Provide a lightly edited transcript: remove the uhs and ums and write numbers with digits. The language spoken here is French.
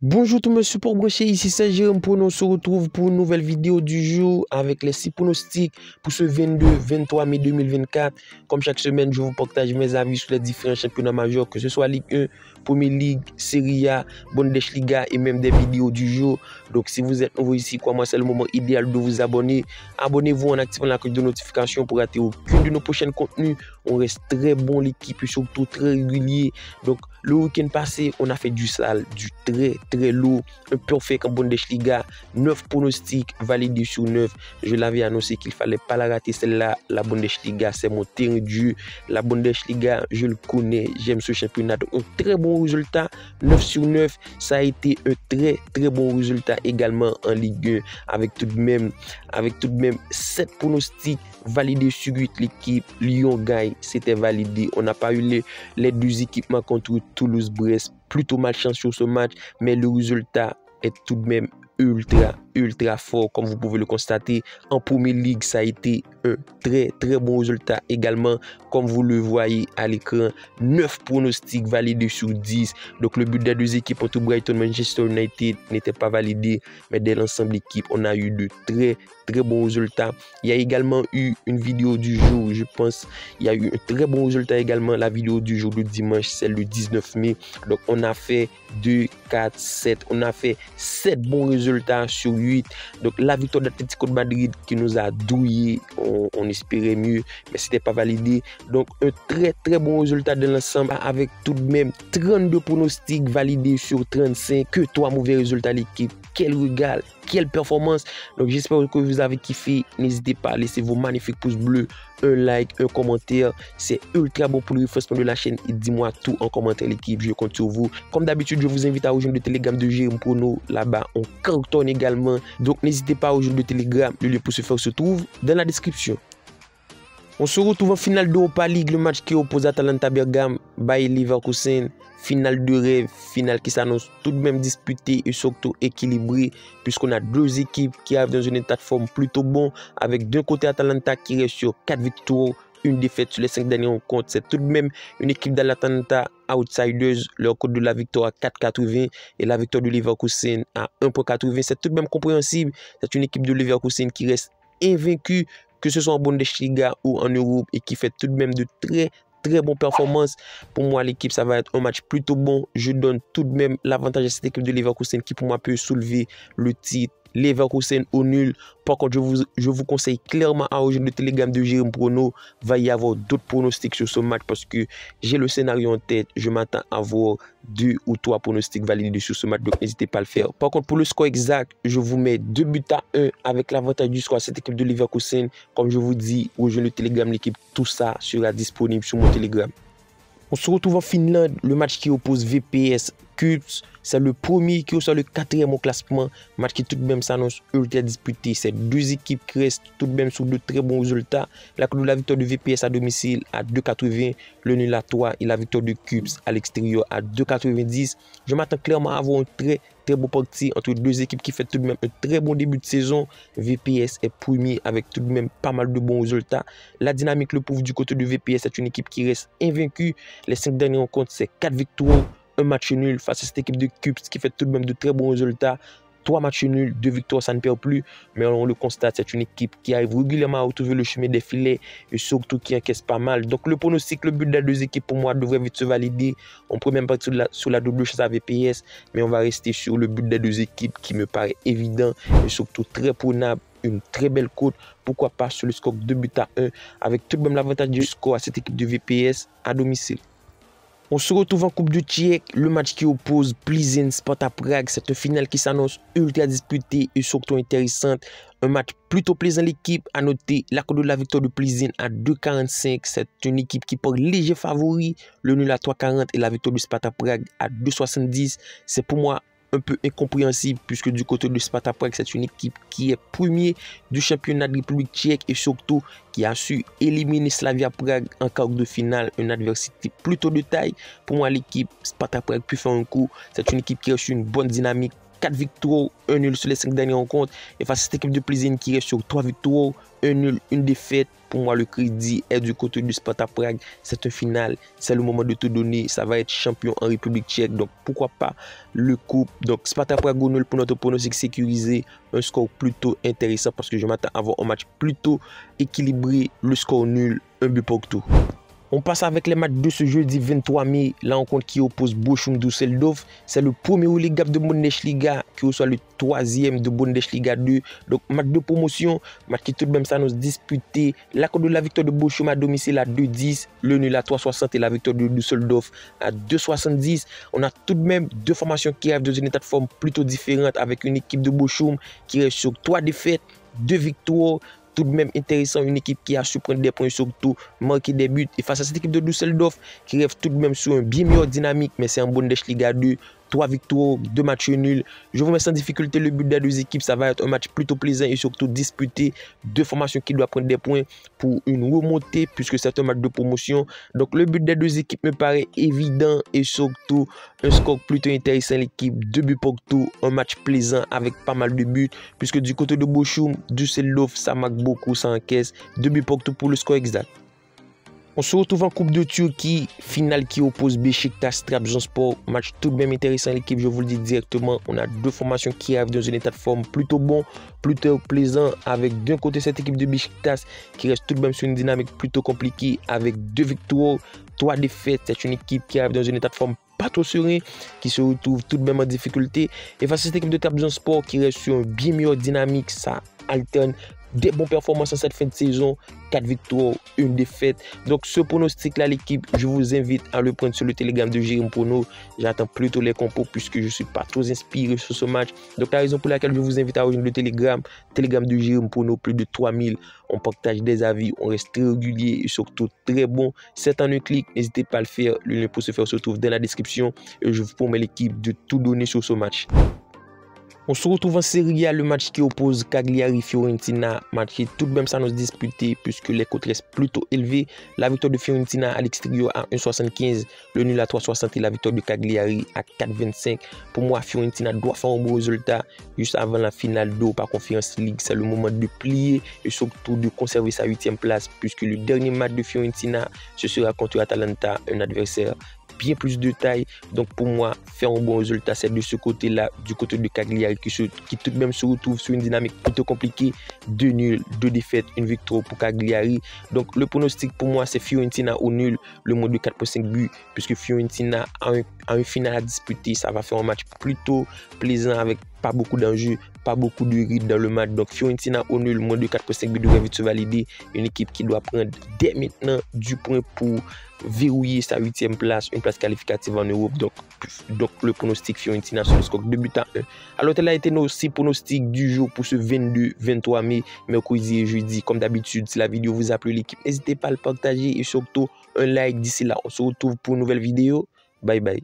Bonjour tout le monde, support branché, ici c'est Jérôme pour nous se retrouve pour une nouvelle vidéo du jour avec les 6 pronostics pour ce 22-23 mai 2024. Comme chaque semaine, je vous partage mes avis sur les différents championnats majeurs, que ce soit Ligue 1, Premier League, Serie A, Bundesliga et même des vidéos du jour. Donc si vous êtes nouveau ici, moi c'est le moment idéal de vous abonner. Abonnez-vous en activant la cloche de notification pour rater aucun de nos prochains contenus. On reste très bon l'équipe et surtout très régulier. Donc le week-end passé, on a fait du sale, du très lourd, un perfect en Bundesliga, 9 pronostics validés sur 9. Je l'avais annoncé qu'il ne fallait pas la rater celle-là. La Bundesliga, c'est mon terrain de jeu. La Bundesliga, je le connais, j'aime ce championnat. Donc, un très bon résultat, 9 sur 9. Ça a été un très bon résultat également en Ligue 1 avec tout de même 7 pronostics validé sur 8 l'équipe. Lyon gagne, c'était validé. On n'a pas eu les deux équipements contre Toulouse-Brest. Plutôt malchance sur ce match, mais le résultat est tout de même ultra fort, comme vous pouvez le constater. En Premier League, ça a été un très bon résultat également, comme vous le voyez à l'écran. 9 pronostics validés sur 10. Donc le but des deux équipes entre Brighton et Manchester United n'était pas validé, mais dès l'ensemble d'équipe, on a eu de très bons résultats. Il y a également eu une vidéo du jour, je pense. Il y a eu un très bon résultat également. La vidéo du jour de dimanche, c'est le 19 mai. Donc on a fait 2, 4, 7. On a fait 7 bons résultats sur 8. Donc la victoire d'Atlético de Madrid qui nous a douillé, on espérait mieux, mais c'était pas validé. Donc un très bon résultat de l'ensemble avec tout de même 32 pronostics validés sur 35. Que 3 mauvais résultats l'équipe. Quel régal, quelle performance. Donc j'espère que vous avez kiffé. N'hésitez pas à laisser vos magnifiques pouces bleus, un like, un commentaire. C'est ultra bon pour le référencement de la chaîne. Et dis-moi tout en commentaire l'équipe. Je compte sur vous. Comme d'habitude, je vous invite à rejoindre le Telegram de Jérôme Prono. Là-bas, on cartonne également. Donc n'hésitez pas à rejoindre le Telegram. Le lien pour ce faire se trouve dans la description. On se retrouve en finale d'Europa League, le match qui oppose Atalanta Bergame, Bayer Leverkusen. Finale de rêve, finale qui s'annonce tout de même disputée et surtout équilibrée, puisqu'on a deux équipes qui arrivent dans un état de forme plutôt bon, avec d'un côté Atalanta qui reste sur 4 victoires, une défaite sur les 5 derniers rencontres. C'est tout de même une équipe d'Atalanta outsiders, leur code de la victoire à 4,80 et la victoire de Leverkusen à 1,80. C'est tout de même compréhensible. C'est une équipe de Leverkusen qui reste invaincue, que ce soit en Bundesliga ou en Europe, et qui fait tout de même de très bonne performance. Pour moi, l'équipe, ça va être un match plutôt bon. Je donne tout de même l'avantage à cette équipe de Leverkusen qui, pour moi, peut soulever le titre. Leverkusen au nul. Par contre, je vous conseille clairement à rejoindre le Telegram de Jérôme Prono. Va y avoir d'autres pronostics sur ce match parce que j'ai le scénario en tête. Je m'attends à voir 2 ou 3 pronostics validés sur ce match. Donc, n'hésitez pas à le faire. Par contre, pour le score exact, je vous mets 2 buts à 1 avec l'avantage du score à cette équipe de Leverkusen. Comme je vous dis, rejoignez le Telegram l'équipe. Tout ça sera disponible sur mon Telegram. On se retrouve en Finlande, le match qui oppose VPS Kups. C'est le premier qui reçoit le 4e au classement. Match qui tout de même s'annonce ultra disputé. C'est deux équipes qui restent tout de même sur de très bons résultats. La victoire de VPS à domicile à 2,80. Le nul à 3 et la victoire de Kups à l'extérieur à 2,90. Je m'attends clairement à avoir un très beau parti entre deux équipes qui fait tout de même un très bon début de saison. VPS est premier avec tout de même pas mal de bons résultats. La dynamique le prouve du côté de VPS. C'est une équipe qui reste invaincue. Les 5 derniers rencontres, c'est 4 victoires. Un match nul face à cette équipe de Kups qui fait tout de même de très bons résultats. 3 matchs nuls, 2 victoires, ça ne perd plus. Mais on le constate, c'est une équipe qui arrive régulièrement à retrouver le chemin des filets et surtout qui encaisse pas mal. Donc le pronostic, le but des deux équipes pour moi devrait vite se valider. On peut même partir sur la double chance à VPS, mais on va rester sur le but des deux équipes qui me paraît évident et surtout très prenable. Une très belle cote, pourquoi pas sur le score 2 buts à 1 avec tout de même l'avantage du score à cette équipe de VPS à domicile. On se retrouve en Coupe de Tchèque, le match qui oppose Plzeň Sparta Prague. C'est une finale qui s'annonce ultra disputée et surtout intéressante. Un match plutôt plaisant l'équipe. À noter la cote de la victoire de Plzeň à 2,45. C'est une équipe qui porte léger favori. Le nul à 3,40 et la victoire de Sparta Prague à 2,70. C'est pour moi un peu incompréhensible puisque du côté de Sparta Prague, c'est une équipe qui est premier du championnat de République tchèque et surtout qui a su éliminer Slavia Prague en quart de finale, une adversité plutôt de taille. Pour moi, l'équipe Sparta Prague peut faire un coup. C'est une équipe qui a reçu une bonne dynamique 4 victoires, 1 nul sur les 5 dernières rencontres. Et face à cette équipe de Plzeň qui reste sur 3 victoires, 1 nul, 1 défaite. Pour moi, le crédit est du côté du Sparta Prague. C'est un final. C'est le moment de tout donner. Ça va être champion en République tchèque. Donc, pourquoi pas le coupe. Donc, Sparta Prague au nul pour notre pronostic sécurisé. Un score plutôt intéressant parce que je m'attends à avoir un match plutôt équilibré. Le score nul, un but partout. On passe avec les matchs de ce jeudi 23 mai, la rencontre qui oppose Bochum Düsseldorf. C'est le premier relégable de Bundesliga qui reçoit le 3e de Bundesliga 2. Donc match de promotion, match qui tout de même s'annonce disputé. L'accord de la victoire de Bochum à domicile à 2,10, le nul à 3,60 et la victoire de Düsseldorf à 2,70. On a tout de même deux formations qui arrivent dans un état de forme plutôt différente avec une équipe de Bochum qui reste sur 3 défaites, 2 victoires. Tout de même intéressant, une équipe qui a su prendre des points, surtout marquer des buts. Et face à cette équipe de Düsseldorf qui rêve tout de même sur un bien meilleur dynamique, mais c'est en Bundesliga 2, 3 victoires, 2 matchs nuls. Je vous mets sans difficulté le but des deux équipes. Ça va être un match plutôt plaisant et surtout disputé. Deux formations qui doivent prendre des points pour une remontée puisque c'est un match de promotion. Donc le but des deux équipes me paraît évident et surtout un score plutôt intéressant. L'équipe, 2 buts partout, un match plaisant avec pas mal de buts puisque du côté de Bochum, Düsseldorf, ça marque beaucoup, ça encaisse. 2 buts partout pour le score exact. On se retrouve en Coupe de Turquie, finale qui oppose Beşiktaş Trabzonspor. Match tout de même intéressant l'équipe, je vous le dis directement. On a deux formations qui arrivent dans un état de forme plutôt bon, plutôt plaisant. Avec d'un côté cette équipe de Beşiktaş qui reste tout de même sur une dynamique plutôt compliquée avec 2 victoires, 3 défaites. C'est une équipe qui arrive dans un état de forme pas trop serein, qui se retrouve tout de même en difficulté. Et face à cette équipe de Trabzonspor qui reste sur un bien meilleur dynamique, ça alterne des bonnes performances en cette fin de saison, 4 victoires, 1 défaite. Donc ce pronostic-là, l'équipe, je vous invite à le prendre sur le Telegram de Jérôme Prono. J'attends plutôt les compos puisque je ne suis pas trop inspiré sur ce match. Donc la raison pour laquelle je vous invite à rejoindre le Telegram de Jérôme Prono, plus de 3000. On partage des avis, on reste très régulier et surtout très bon. C'est en un clic, n'hésitez pas à le faire. Le lien pour ce faire se trouve dans la description. Et je vous promets l'équipe de tout donner sur ce match. On se retrouve en Serie A, le match qui oppose Cagliari-Fiorentina. Match qui tout de même s'annonce disputé puisque les cotes restent plutôt élevées. La victoire de Fiorentina à l'extérieur à 1,75, le nul à 3,60 et la victoire de Cagliari à 4,25. Pour moi, Fiorentina doit faire un bon résultat juste avant la finale d'Europa Conference League. C'est le moment de plier et surtout de conserver sa 8e place puisque le dernier match de Fiorentina, ce sera contre Atalanta, un adversaire bien plus de taille. Donc pour moi, faire un bon résultat, c'est de ce côté-là, du côté de Cagliari qui tout de même se retrouve sur une dynamique plutôt compliquée. 2 nuls, 2 défaites, 1 victoire pour Cagliari. Donc le pronostic pour moi, c'est Fiorentina au nul, le mode de 4,5 buts, puisque Fiorentina a un final à disputer. Ça va faire un match plutôt plaisant avec pas beaucoup d'enjeux, pas beaucoup de rythme dans le match. Donc Fiorentina au nul, moins de 4,5 buts devrait vite se valider. Une équipe qui doit prendre dès maintenant du point pour verrouiller sa 8e place, une place qualificative en Europe. Donc le pronostic Fiorentina sur le score 2 buts à 1. Alors tel a été nos 6 pronostics du jour pour ce 22-23 mai, mercredi et jeudi. Comme d'habitude, si la vidéo vous a plu l'équipe, n'hésitez pas à le partager et surtout un like d'ici là. On se retrouve pour une nouvelle vidéo. Bye bye.